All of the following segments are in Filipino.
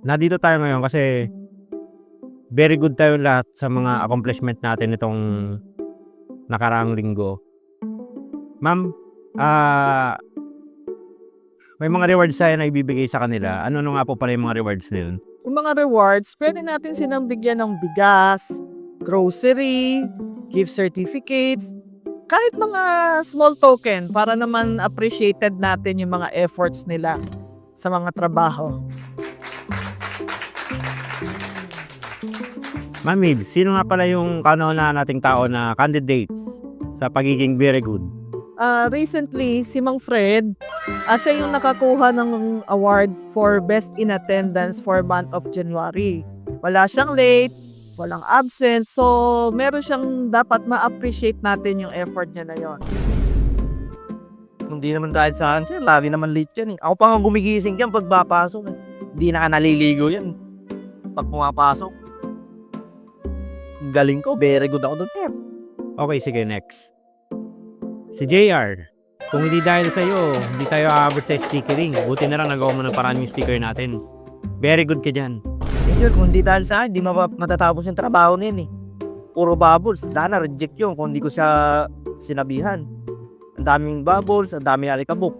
Nandito tayo ngayon kasi very good tayo lahat sa mga accomplishment natin nitong nakaraang linggo. Ma'am, may mga rewards tayo na ibibigay sa kanila. Ano nga po pala yung mga rewards na yun? Yung mga rewards, pwede natin silang bigyan ng bigas, grocery, gift certificates, kahit mga small token para naman appreciated natin yung mga efforts nila sa mga trabaho. Ma'am Mib, sino nga pala yung kauna nating tao na candidates sa pagiging very good? Recently, si Mang Fred, siya yung nakakuha ng award for Best in Attendance for month of January. Wala siyang late, walang absent, so meron siyang dapat ma-appreciate natin yung effort niya na yon. Hindi naman dahil sa akin, sir. Lagi naman late yan eh. Ako pa nga gumigising yan pag papasok eh. Hindi na ka naliligo yan. Pag pumapasok. Galing ko, very good ako doon, sir. Okay, sige, next. Si JR. Kung hindi dahil sa iyo, hindi tayo aabot sa stickering. Buti na lang nagawa mo ng paraan yung sticker natin. Very good ka dyan. Eh, sir, kung hindi dahil sa akin, hindi matatapos yung trabaho na yun eh. Puro bubbles. Sana reject yun kung hindi ko siya sinabihan. Ang daming bubbles, ang daming alikabok.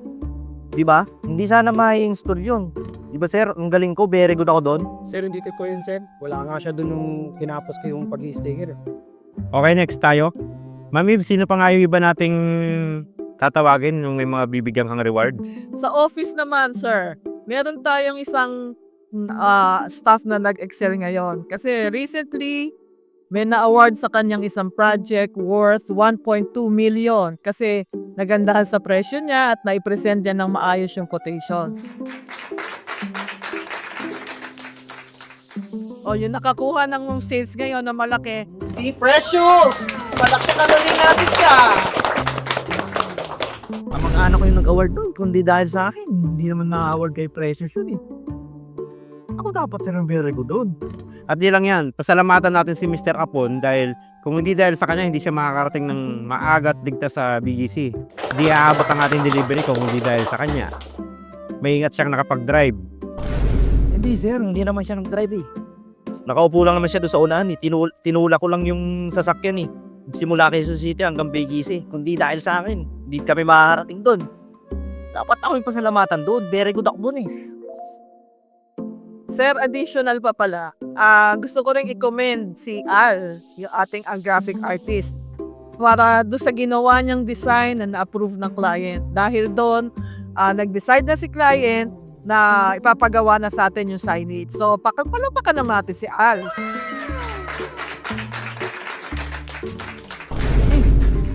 Di ba? Hindi sana ma-install yun. Di ba, sir? Ang galing ko, very good ako doon. Sir, hindi ko yun, sir. Wala nga siya dun nung kinapos ko yung pag-i-sticker. Okay, next tayo. Ma'am Eve, sino pa nga yung iba nating tatawagin nung may mga bibigyan kang rewards? Sa office naman, sir, meron tayong isang staff na nag-excel ngayon. Kasi recently, may na-award sa kanyang isang project worth 1.2 million kasi nagandahan sa presyo niya at naipresent niya ng maayos yung quotation. O, yung nakakuha ng sales ngayon na malaki, si Precious! Malaki na galing natin siya! Ang mga anak ko yung nag-award doon, kundi dahil sa akin, hindi naman na-award kay Precious yun eh. Ako dapat sir ng very good doon. At di lang yan, pasalamatan natin si Mr. Apon dahil kung hindi dahil sa kanya, hindi siya makakarating ng maaga at ligtas sa BGC. Hindi aabot ang ating delivery kung hindi dahil sa kanya. May ingat siyang nakapag-drive. Hindi sir, hindi naman siya nag-drive eh. Nakaupo lang naman siya doon sa unahan eh. Tinula ko lang yung sasakyan eh. Simula kay Quezon City hanggang BGC. Kundi dahil sa akin, hindi kami makakarating doon. Dapat ako yung pasalamatan doon. Very good ako doon eh. Sir, additional pa pala, gusto ko rin i-commend si Al, yung ating graphic artist, para doon sa ginawa niyang design na na-approve ng client. Dahil doon, nag-decide na si client na ipapagawa na sa atin yung signage. So, palapakan naman natin si Al.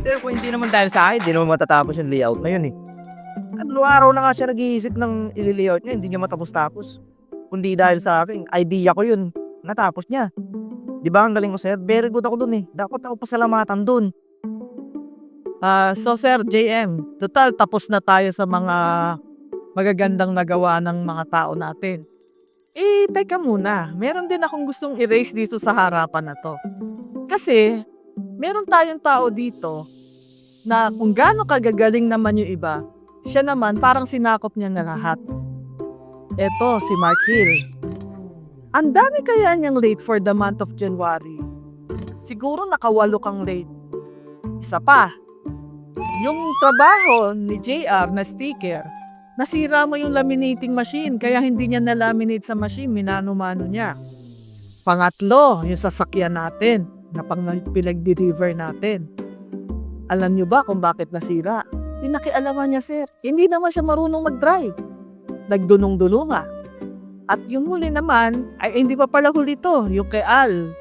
Pero kung hindi naman dahil sa akin, hindi naman matatapos yung layout na yun eh. At araw na nga siya nag-iisip ng ili-layout niya, hindi niya matapos-tapos. Kundi dahil sa akin, idea ko yun. Natapos niya. Di ba ang galing ko sir? Very good ako dun eh. Dapat ako pasalamatan dun. So, Sir JM, total tapos na tayo sa mga magagandang nagawa ng mga tao natin. Teka muna, meron din akong gustong erase dito sa harapan na to. Kasi, meron tayong tao dito na kung gaano kagagaling naman yung iba, siya naman parang sinakop niya na lahat. Eto, si Mark Hill. Ang dami kaya niyang late for the month of January. Siguro nakawalo kang late. Isa pa, yung trabaho ni JR na sticker, nasira mo yung laminating machine kaya hindi niya na-laminate sa machine, minano-mano niya. Pangatlo, yung sasakyan natin na pinag-deliver natin. Alam niyo ba kung bakit nasira? Pinakialaman niya, sir. Hindi naman siya marunong mag-drive. Nagdunong-dulunga. At yung huli naman, ay hindi pa pala huli to, yung kay Al.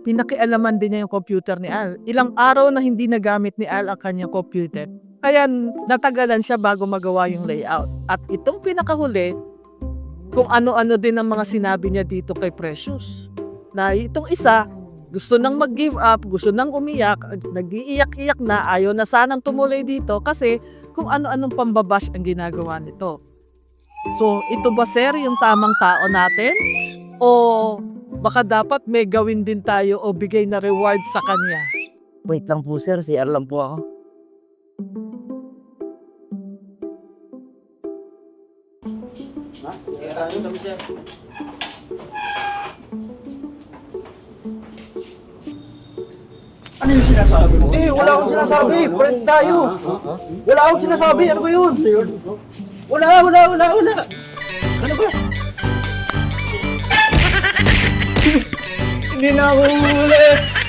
Pinakialaman din niya yung computer ni Al. Ilang araw na hindi nagamit ni Al ang kanyang computer. Kaya natagalan siya bago magawa yung layout. At itong pinakahuli, kung ano-ano din ang mga sinabi niya dito kay Precious. Na itong isa, gusto nang mag-give up, gusto nang umiyak, nag-iiyak-iyak na, ayaw na sanang tumuloy dito kasi kung ano-anong pambabash ang ginagawa nito. So, ito ba sir yung tamang tao natin? O baka dapat may gawin din tayo o bigay na reward sa kanya? Wait lang po sir, CR lang po ako. Ano yung sinasabi mo? Hindi, wala akong sinasabi. Friends tayo. Wala akong sinasabi. Ano ba yun? Wala. Ano ba? Hindi na ako uulit.